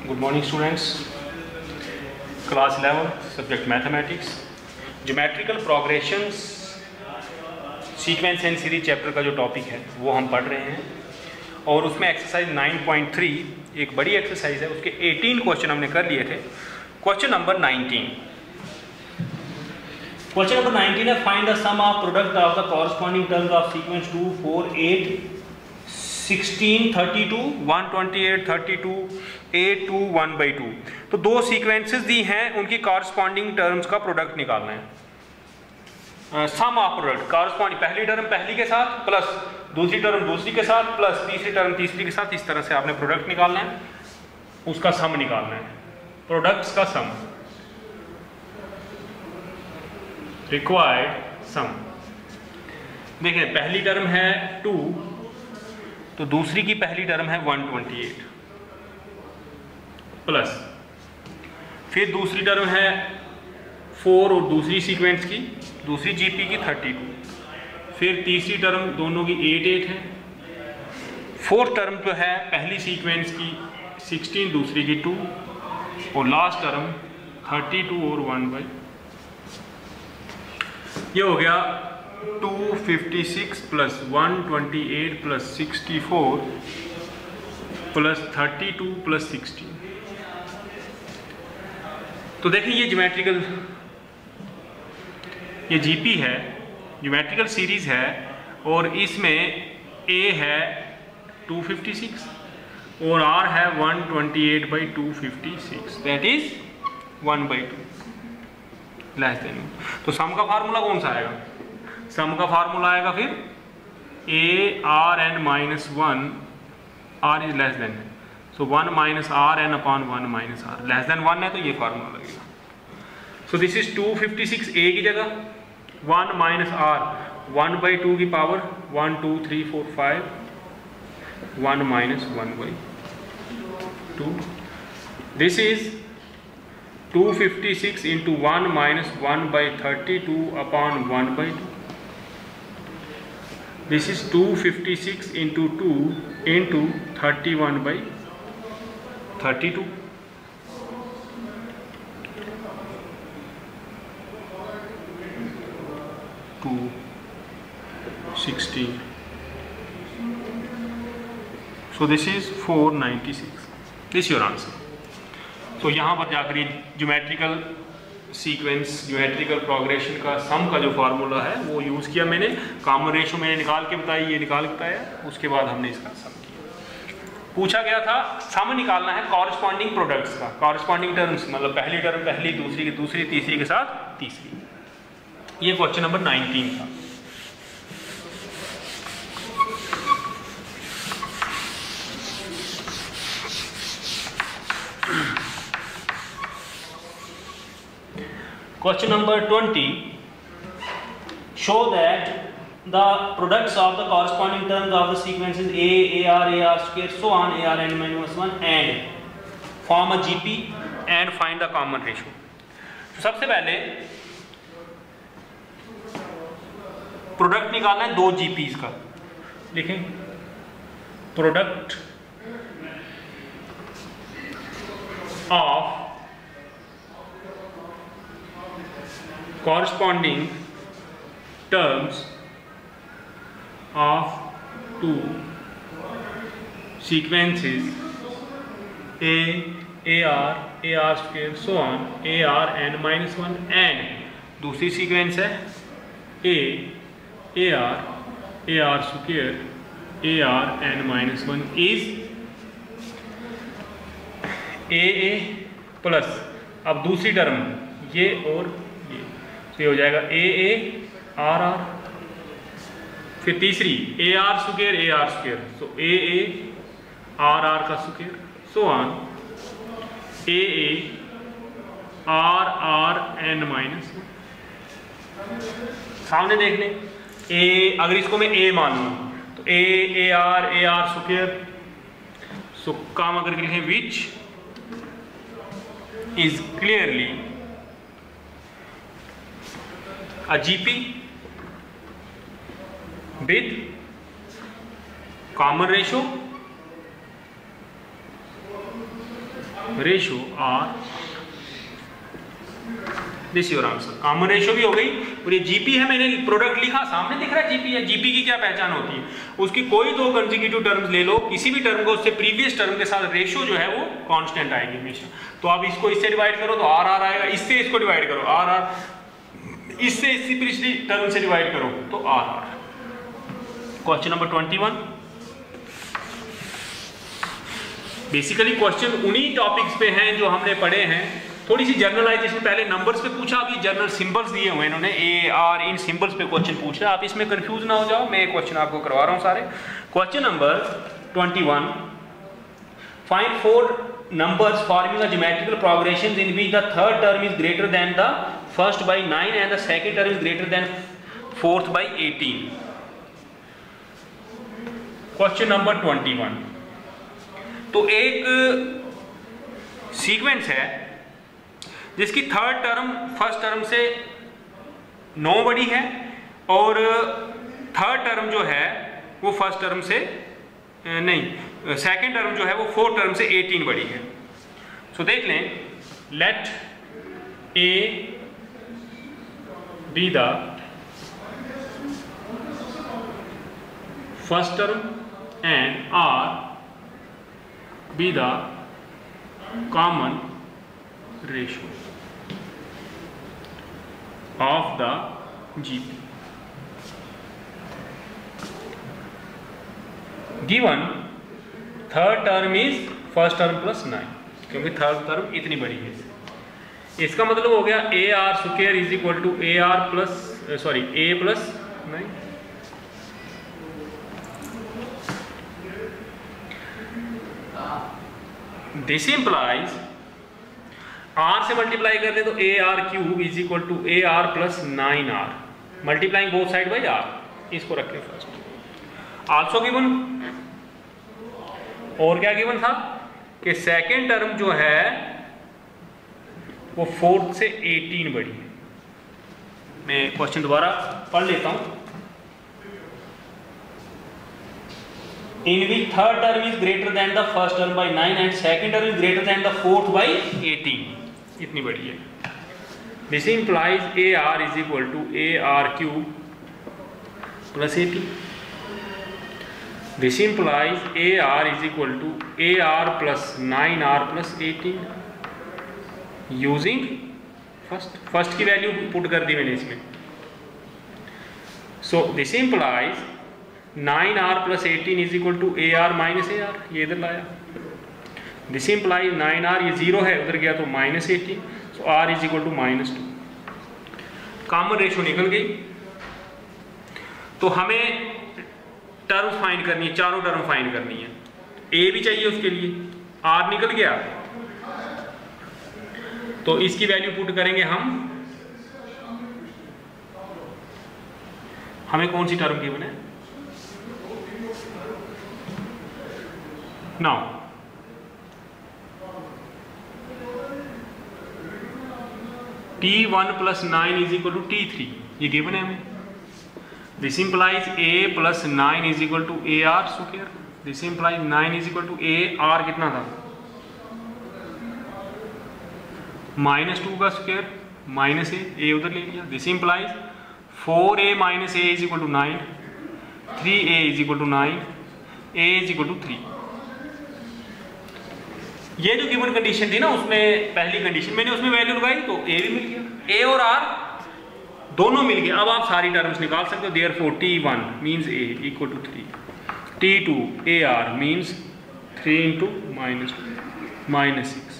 Good morning students. Class 11 subject mathematics. Geometrical progressions sequence and series chapter का जो topic है वो हम पढ़ रहे हैं और उसमें एक्सरसाइज 9.3 एक बड़ी एक्सरसाइज है, उसके 18 क्वेश्चन हमने कर लिए थे। क्वेश्चन नंबर 19 है find the sum of product of the corresponding terms of sequence 2, 4, 8, 16, 32, 128, 32, 8, 2, 1/2। तो दो सीक्वेंसेस दी हैं, उनकी कॉरस्पॉन्डिंग टर्म्स का प्रोडक्ट निकालना है। सम ऑफ प्रोडक्ट कॉरस्पॉन्डिंग, पहली टर्म पहली के साथ प्लस दूसरी टर्म दूसरी के साथ प्लस तीसरी टर्म तीसरी के साथ, इस तरह से आपने प्रोडक्ट निकालना है, उसका सम निकालना है, प्रोडक्ट्स का सम, रिक्वायर्ड सम। देखिए पहली टर्म है 2 तो दूसरी की पहली टर्म है 128 प्लस फिर दूसरी टर्म है 4 और दूसरी सीक्वेंस की दूसरी जीपी की 32, फिर तीसरी टर्म दोनों की 8 8 है, फोर्थ टर्म जो है पहली सीक्वेंस की 16 दूसरी की 2 और लास्ट टर्म 32 और 1/। ये हो गया 256 प्लस 128 प्लस 64 प्लस 32 प्लस 16। तो देखिए ये ज्योमेट्रिकल, ये जीपी है, ज्योमेट्रिकल सीरीज है और इसमें ए है 256 और आर है 128/256, दैट इज 1/2 लेस देन। तो सम का फार्मूला कौन सा आएगा? सम का फार्मूला आएगा फिर a r N minus 1 r is less than, so 1 minus r n upon 1 minus r, less than 1 है तो ये फार्मूला लगेगा। सो दिस इज 256 ए की जगह 1 माइनस आर 1/2 की power 1 2 3 4 5 1 minus 1/2। This is 256 into 1 minus 1/32 upon 1/2। This is 256 into 2 into 31/32। to 16। So this is 496। This is your answer। So यहाँ पर जाकर ये ज्योमेट्रिकल सीक्वेंस, ज्योमेट्रिकल प्रोग्रेशन का सम का जो फार्मूला है वो यूज़ किया मैंने, कॉमन रेशो मैंने निकाल के बताई, ये निकाल के बताया, उसके बाद हमने इसका सम किया। पूछा गया था सम निकालना है कॉरस्पॉन्डिंग प्रोडक्ट्स का, कॉरस्पॉन्डिंग टर्म्स मतलब पहली टर्म पहली दूसरी की दूसरी तीसरी के साथ तीसरी। ये क्वेश्चन नंबर 19 था। Question number 20, show that the products of the corresponding terms of the sequences A, AR, AR square, so on, AR n minus 1 and form a GP and find the common ratio। तो सबसे पहले product निकालना है दो GPs का। देखें product of corresponding terms of two sequences A, AR, AR square, so on, AR n minus 1 and दूसरी sequence है A, AR, AR square, AR n minus 1 is AA plus, अब दूसरी टर्म ये और तो ये हो जाएगा ए ए आर आर, फिर तीसरी A are square so A A R R का square, so on A A R R N minus. सामने देख लें ए, अगर इसको मैं ए मान लूँ तो ए आर स्क्वायर, सो काम अगर लिखें which is clearly a GP with common ratio ratio r, this your answer. Common ratio भी हो गई और ये जीपी है, मैंने प्रोडक्ट लिखा, सामने दिख रहा है जीपी है। जीपी की क्या पहचान होती है, उसकी कोई दो कंसेक्यूटिव टर्म्स ले लो, किसी भी टर्म को उससे प्रीवियस टर्म के साथ रेशो जो है वो कांस्टेंट आएगी हमेशा। तो आप इसको इससे डिवाइड करो तो आर आर आएगा, इससे इसको डिवाइड करो आर आर, इससे इसी पिछली टर्म से डिवाइड करो तो r r. Question number 21। Basically question उन्हीं टॉपिक्स पे हैं जो हमने पढ़े हैं। थोड़ी सी जर्नलाइजेशन, पहले नंबर्स पे पूछा, अभी जर्नल सिंबल्स दिए हुए हैं इन्होंने, ए आर, इन सिंबल्स पे क्वेश्चन पूछ रहे हैं। आप इसमें कंफ्यूज ना हो जाओ, मैं क्वेश्चन आपको करवा रहा हूँ सारे। Question number 21, find 4 numbers forming a geometrical progression in which the third term is greater than the first by 9 and the second term is greater than fourth by 18. Question number 21. तो एक sequence है जिसकी third term first term से 9 बड़ी है और third term जो है वो फर्स्ट टर्म से नहीं, सेकेंड टर्म जो है वो फोर्थ टर्म से 18 बड़ी है। सो देख लें, let a be the first term and r be the common ratio of the GP. Given third term is first term plus 9, क्योंकि थर्ड टर्म इतनी बड़ी है। इसका मतलब हो गया a are square is equal to A r plus sorry a plus 9। This implies r से multiply कर दे तो a are cube is equal to A r plus 9 r, multiplying both side by r. इसको रखें first. Also given, और क्या given था कि सेकेंड टर्म जो है वो फोर्थ से 18 बड़ी है। मैं क्वेश्चन दोबारा पढ़ लेता हूं। In which third term is greater than the first term by 9 and second term is greater than the fourth by 18, इतनी बड़ी है। This implies A R is equal to A R cube plus 18। This implies AR is equal to AR plus 9R plus 18 using first की value put कर दी मैंने इसमें। So this implies 9R plus 18 is equal to AR minus AR, ये इधर लाया। This implies 9R, ये 0 है, उधर गया तो minus 18, so R is equal to minus 2। Common ratio निकल गई। तो हमें टर्म फाइंड करनी है, चारों टर्म फाइंड करनी है। ए भी चाहिए उसके लिए, आर निकल गया तो इसकी वैल्यू पुट करेंगे हम। हमें कौन सी टर्म गिवन है? Now T1 plus 9 is equal to T3, ये गिवन है हमें। This implies A plus 9 is equal to AR square. This implies 9 is equal to AR कितना था? -2 का स्क्वायर माइनस ए उधर ले लिया। This implies 4A minus A is equal to 9, 3A is equal to 9, A is equal to 3। ये जो given condition थी ना, उसमें पहली कंडीशन मैंने उसमें वैल्यू लगाई तो A भी मिल गया, A और R दोनों मिल गए। अब आप सारी टर्म्स निकाल सकते हो। Therefore T1 means A equal to 3, T2 AR means 3 into -2 -6।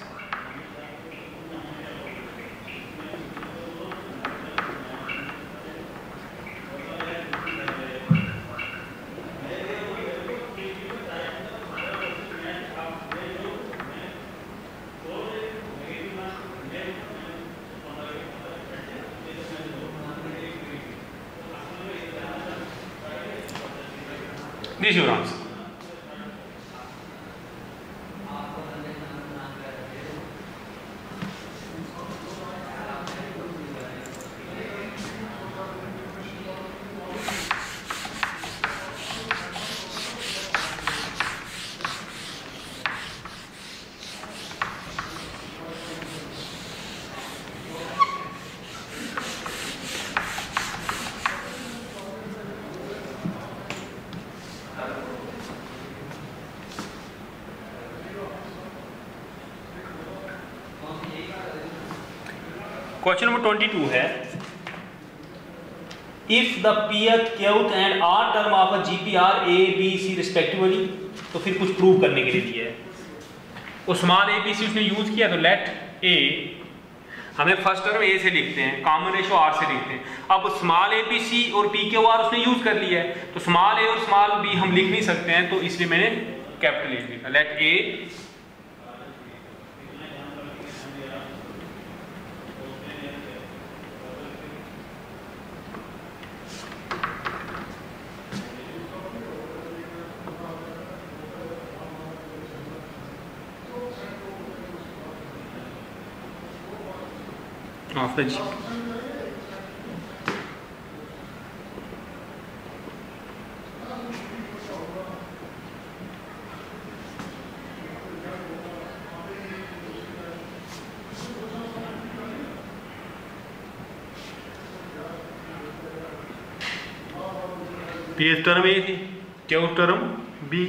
This is your answer. क्वेश्चन नंबर 22 है, if the pth qth and r term of a GPR a b c respectively, तो फिर कुछ प्रूव करने के लिए दिया है। वो स्मॉल a b c उसने यूज किया, तो लेट a, हमें फर्स्ट टर्म a से लिखते हैं, कॉमन रेशो r से लिखते हैं। अब स्मॉल a b c और p q r उसने यूज कर लिया है, तो स्मॉल a और स्मॉल b हम लिख नहीं सकते हैं, तो इसलिए मैंने कैपिटल A लिखा। Let a of the G. Pth term A थी, क्यू टर्म बी,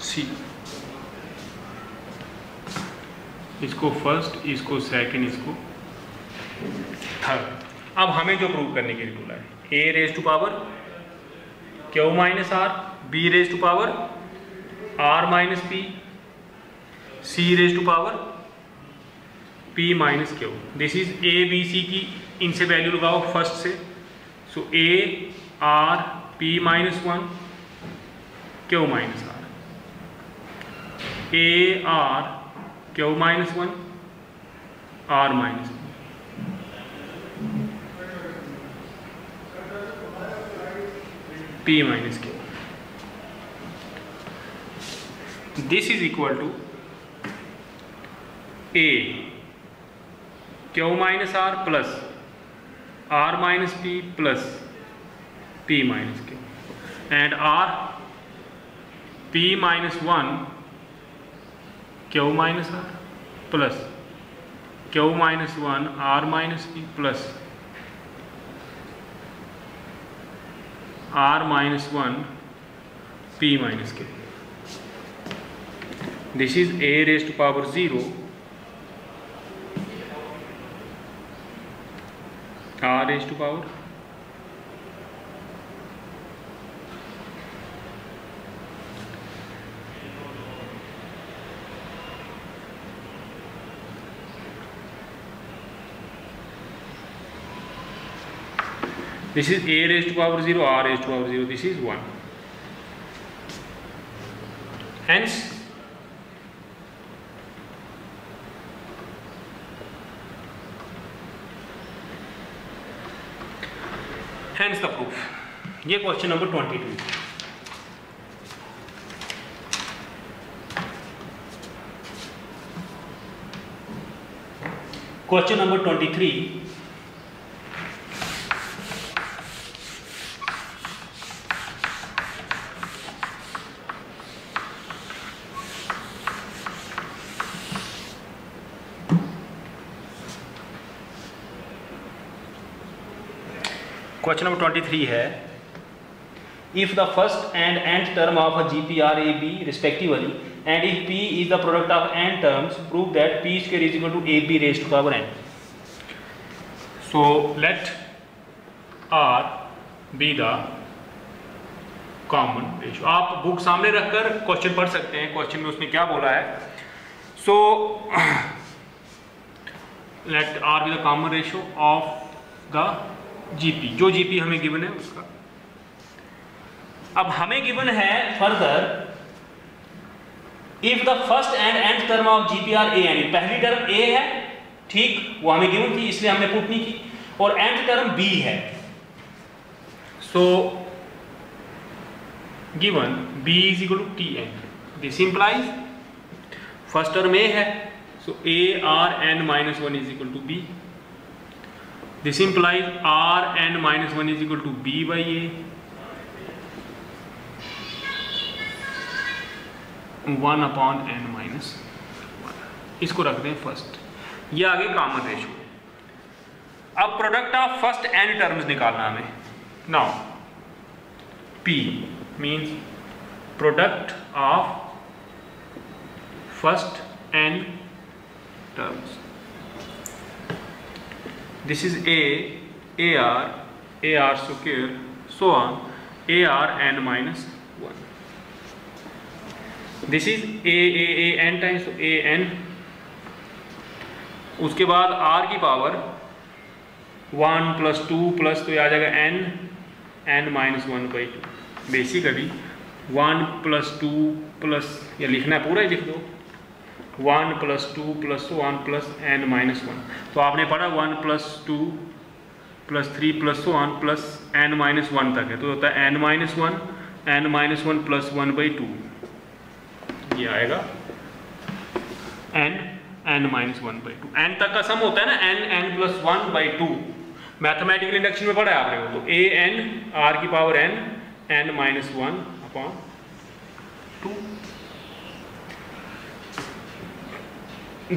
सी, इसको फर्स्ट, इसको सेकंड, इसको थर्ड। अब हमें जो प्रूव करने के लिए बोला है, a raise to power q minus आर, b raise to power r minus p, c raise to power p minus q। This is a b c की, इनसे वैल्यू लगाओ फर्स्ट से, so a r p minus 1 q minus r, a r q minus 1 r minus 1। P minus Q. This is equal to A Q minus R plus R minus P plus P minus Q, and R P minus 1 Q minus R plus Q minus 1 R minus P plus R minus 1 P minus Q. This is A raised to power 0 R raised to power this is A raised to power 0 R raised to power 0, this is 1. Hence the proof. ये question नंबर 22। Question number 23, question number 23 है, if the first and nth term of a GPR a b respectively and if p is the product of n terms, prove that p square is equal to ab raised to power n. So let r be the common ratio. आप book सामने रखकर question पढ़ सकते हैं, question में उसने क्या बोला है। So let r be the common ratio of the GP, जो GP हमें गिवन है उसका। अब हमें गिवन है further, if the first and nth term of GPR a, यानी पहली टर्म a है, ठीक, वो हमें गिवन थी इसलिए हमने पुट नहीं की, और nth टर्म b है। So given b is equal to tn, this implies first term a है, so a r n minus 1 is equal to b। This implies R n minus 1 is equal to B by A, 1 upon n minus 1। इसको रख दें first, ये आगे common ratio. अब product of first n terms निकालना हमें। Now P means product of first n terms. This is AR square, so on, AR n minus 1. This is n times, so an. उसके बाद r की power 1 + 2 plus तो आ जाएगा n minus 1/2. Basically 1 + 2 plus, या लिखना है पूरा ही लिख दो, 1 + 2 + 1 + n minus 1. तो आपने पढ़ा 1 + 2 + 3 + 1 + n minus 1 तक है, तो होता है n minus 1 + 1/2. ये आएगा n minus 1/2. n तक का सम होता है ना, n + 1/2. मैथमेटिकल इंडक्शन में पढ़ा है आपने वो, तो an r की पावर n minus 1/2.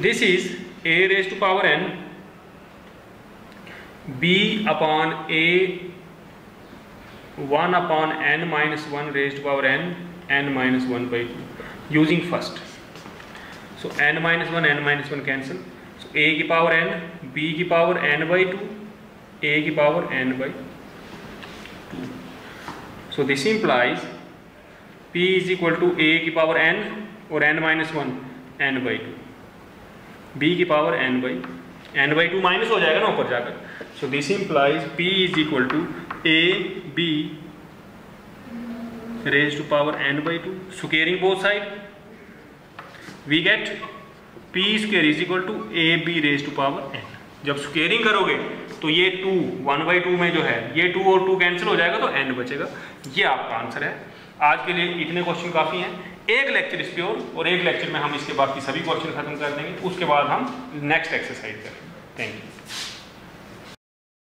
This is a raised to power n b upon a 1 upon n minus 1 raised to power n minus 1/2 using first. So n minus 1 cancel. So a की पावर n, b की पावर n/2, a की पावर n/2. So this implies p is equal to a की पावर n और n minus 1 n/2. b की पावर n/2 माइनस हो जाएगा ना ऊपर जाकर. So this implies p is equal to a b raise to power n/2. Squaring both side we get p square is equal to a b raise to power n. जब squaring करोगे तो ये 2 1/2 में जो है ये 2 और 2 कैंसिल हो जाएगा, तो n बचेगा. ये आपका आंसर है. आज के लिए इतने क्वेश्चन काफ़ी हैं. एक लेक्चर इस पे और एक लेक्चर में हम इसके बाकी सभी क्वेश्चन खत्म कर देंगे. उसके बाद हम नेक्स्ट एक्सरसाइज करेंगे. Thank you.